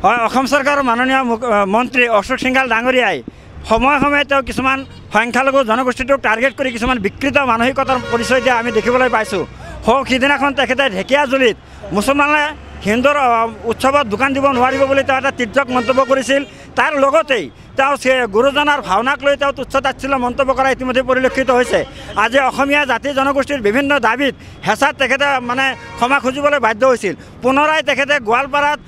হয় অসম চৰকাৰৰ মাননীয় মন্ত্ৰী অশোক সিংঘাল ডাঙৰীয়াই সময়ে সময়ে তেওঁ কিছুমান সংখ্যালঘু জনগোষ্ঠীটোক টাৰ্গেট কৰি কিছুমান বিকৃত মানসিকতাৰ পৰিচয় দিয়া আমি দেখিবলৈ পাইছোঁ। সিদিনাখন তেখেতে ঢেকীয়াজুলিত মুছলমানে হিন্দুৰ উৎসৱত দোকান দিব নোৱাৰিব বুলি তেওঁ এটা তীৰ্যক মন্তব্য কৰিছিল। তাৰ লগতেই তেওঁ গুৰুজনাৰ ভাওনাক লৈ তেওঁ তুচ্ছ তাচ্ছিল্য মন্তব্য কৰা ইতিমধ্যে পৰিলক্ষিত হৈছে। আজি অসমীয়া জাতি জনগোষ্ঠীৰ বিভিন্ন দাবীত হেঁচাত তেখেতে ক্ষমা খুজিবলৈ বাধ্য হৈছিল। পুনৰাই তেখেতে গোৱালপাৰাত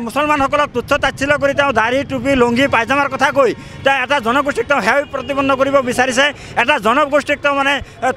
মুছলমানসকলক তুচ্ছ তাচ্ছিল্য কৰি তেওঁ দাড়ি টুপি লুংগি পায়জামাৰ কথা কৈ তেওঁ এটা জনগোষ্ঠীক তেওঁ সেয়া প্ৰতিপন্ন কৰিব বিচাৰিছে, এটা জনগোষ্ঠীক তেওঁ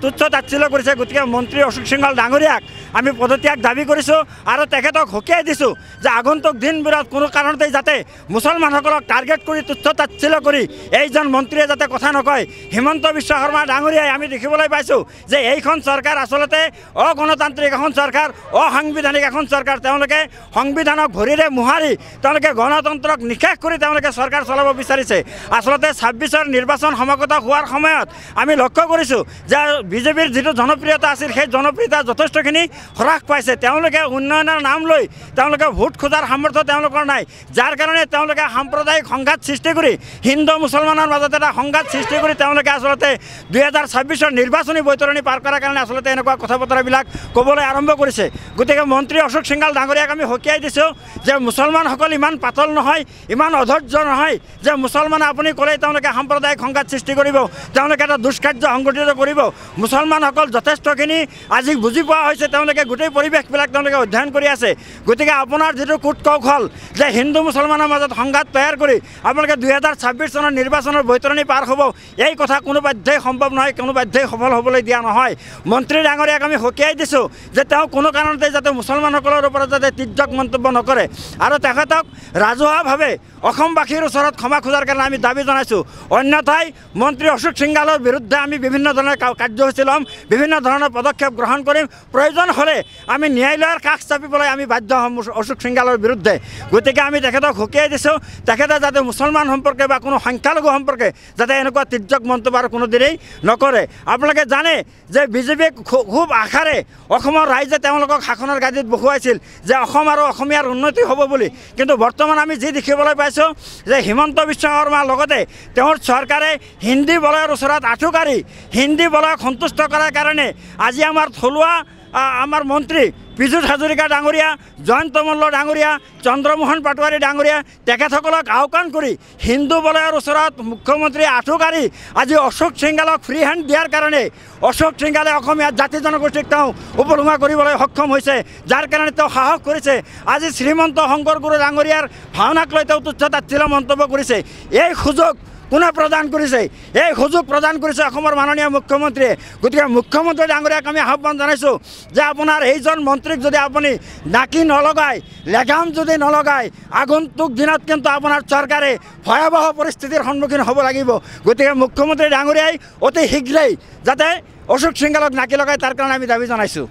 তুচ্ছ তাচ্ছিল্য কৰিছে। গতিকে মন্ত্ৰী অশোক সিংঘাল ডাঙৰীয়াক আমি পদত্যাগ দাবী কৰিছোঁ আৰু তেখেতক সকীয়াই দিছোঁ যে আগন্তুক দিনবোৰত কোনো কাৰণতেই যাতে মুছলমানসকলক টাৰ্গেট কৰি তুচ্ছ তাচ্ছিল্য কৰি এইজন মন্ত্ৰীয়ে যাতে কথা নকয়। হিমন্ত বিশ্ব শৰ্মা ডাঙৰীয়াই আমি দেখিবলৈ পাইছোঁ যে এইখন চৰকাৰ আচলতে অগণতান্ত্ৰিক এখন চৰকাৰ, অসাংবিধানিক এখন চৰকাৰ। তেওঁলোকে সংবিধানক ভৰিৰে মোহাৰি তেওঁলোকে গণতন্ত্ৰক নিঃশেষ কৰি তেওঁলোকে চৰকাৰ চলাব বিচাৰিছে। আচলতে ২৬ৰ নিৰ্বাচন সমাগত হোৱাৰ সময়ত আমি লক্ষ্য কৰিছোঁ যে বিজেপিৰ যিটো জনপ্ৰিয়তা আছিল সেই জনপ্ৰিয়তা যথেষ্টখিনি হ্ৰাস পাইছে। তেওঁলোকে উন্নয়নৰ নাম লৈ তেওঁলোকে ভোট খোজাৰ সামৰ্থ্য তেওঁলোকৰ নাই, যাৰ কাৰণে তেওঁলোকে সাম্প্ৰদায়িক সংঘাত সৃষ্টি কৰি হিন্দু মুছলমানৰ মাজত এটা সংঘাত সৃষ্টি কৰি তেওঁলোকে আচলতে ২০২৬ৰ নিৰ্বাচনী বৈতৰণি পাৰ কৰাৰ কাৰণে আচলতে এনেকুৱা কথা বতৰাবিলাক ক'বলৈ আৰম্ভ কৰিছে। গতিকে মন্ত্ৰী অশোক সিংঘাল ডাঙৰীয়াক আমি সকীয়াই দিছোঁ যে মুছলমানসকল ইমান পাতল নহয়, ইমান অধৈৰ্য নহয় যে মুছলমানে আপুনি ক'লেই তেওঁলোকে সাম্প্ৰদায়িক সংঘাত সৃষ্টি কৰিব, তেওঁলোকে এটা দুষ্কাৰ্য সংঘটিত কৰিব। মুছলমানসকল যথেষ্টখিনি আজি বুজি পোৱা হৈছে, তেওঁলোকে গোটেই পৰিৱেশবিলাক তেওঁলোকে অধ্যয়ন কৰি আছে। গতিকে আপোনাৰ যিটো কূট কৌশল যে হিন্দু মুছলমানৰ মাজত সংঘাত তৈয়াৰ কৰি আপোনালোকে ২০২৬ চনৰ নিৰ্বাচনৰ বৈতৰণি পাৰ হ'ব, এই কথা কোনোবাধ্যেই সম্ভৱ নহয়, কোনোবাধ্যেই সফল হ'বলৈ দিয়া নহয়। মন্ত্ৰী ডাঙৰীয়াক আমি সকীয়াই দিছোঁ যে তেওঁ কোনো কাৰণতে যাতে মুছলমানসকলৰ ওপৰত যাতে তীৰ্যক মন্তব্য নকৰে আৰু তেখেতক ৰাজহুৱাভাৱে অসমবাসীৰ ওচৰত ক্ষমা খোজাৰ কাৰণে আমি দাবী জনাইছোঁ। অন্যথাই মন্ত্ৰী অশোক সিংঘালৰ বিৰুদ্ধে আমি বিভিন্ন ধৰণৰ কাৰ্যসূচী ল'ম, বিভিন্ন ধৰণৰ পদক্ষেপ গ্ৰহণ কৰিম। প্ৰয়োজন হ'লে আমি ন্যায়ালয়ৰ কাষ চাপিবলৈ আমি বাধ্য হ'ম অশোক সিংঘালৰ বিৰুদ্ধে। গতিকে আমি তেখেতক সকীয়াই দিছোঁ তেখেতে যাতে মুছলমান সম্পৰ্কে বা কোনো সংখ্যালঘু সম্পৰ্কে যাতে এনেকুৱা তীৰ্যক মন্তব্য আৰু কোনোদিনেই নকৰে। আপোনালোকে জানে যে বিজেপিক খুব আশাৰে অসমৰ ৰাইজে তেওঁলোকক শাসনৰ গাদীত বহুৱাইছিল যে অসম আৰু অসমীয়াৰ উন্নতি হ'ব বুলি। কিন্তু বৰ্তমান আমি যি দেখিবলৈ পাইছোঁ যে হিমন্ত বিশ্ব শৰ্মাৰ লগতে তেওঁৰ চৰকাৰে হিন্দী বলয়ৰ ওচৰত আঁঠু কাঢ়ি হিন্দী বলয়ক সন্তুষ্ট কৰাৰ কাৰণে আজি আমাৰ থলুৱা আমাৰ মন্ত্ৰী পীযুষ হাজৰিকা ডাঙৰীয়া, জয়ন্ত মল্ল ডাঙৰীয়া, চন্দ্ৰমোহন পাটোৱাৰী ডাঙৰীয়া তেখেতসকলক আওকাণ কৰি হিন্দু বলয়ৰ ওচৰত মুখ্যমন্ত্ৰীয়ে আঁঠু কাঢ়ি আজি অশোক সিংঘালক ফ্ৰী হেণ্ড দিয়াৰ কাৰণে অশোক সিংঘালে অসমীয়া জাতি জনগোষ্ঠীক তেওঁ উপলুঙা কৰিবলৈ সক্ষম হৈছে, যাৰ কাৰণে তেওঁ সাহস কৰিছে। আজি শ্ৰীমন্ত শংকৰ গুৰু ডাঙৰীয়াৰ ভাওনাক লৈ তেওঁ তুচ্ছ তাচ্ছিল্য মন্তব্য কৰিছে। এই সুযোগ কোনে প্ৰদান কৰিছে? এই সুযোগ প্ৰদান কৰিছে অসমৰ মাননীয় মুখ্যমন্ত্ৰীয়ে। গতিকে মুখ্যমন্ত্ৰী ডাঙৰীয়াক আমি আহ্বান জনাইছোঁ যে আপোনাৰ এইজন মন্ত্ৰীক যদি আপুনি নাকি নলগায়, লেগাম যদি নলগায়, আগন্তুক দিনত কিন্তু আপোনাৰ চৰকাৰে ভয়াৱহ পৰিস্থিতিৰ সন্মুখীন হ'ব লাগিব। গতিকে মুখ্যমন্ত্ৰী ডাঙৰীয়াই অতি শীঘ্ৰেই যাতে অশোক সিংঘালক নাকি লগায় তাৰ কাৰণে আমি দাবী জনাইছোঁ।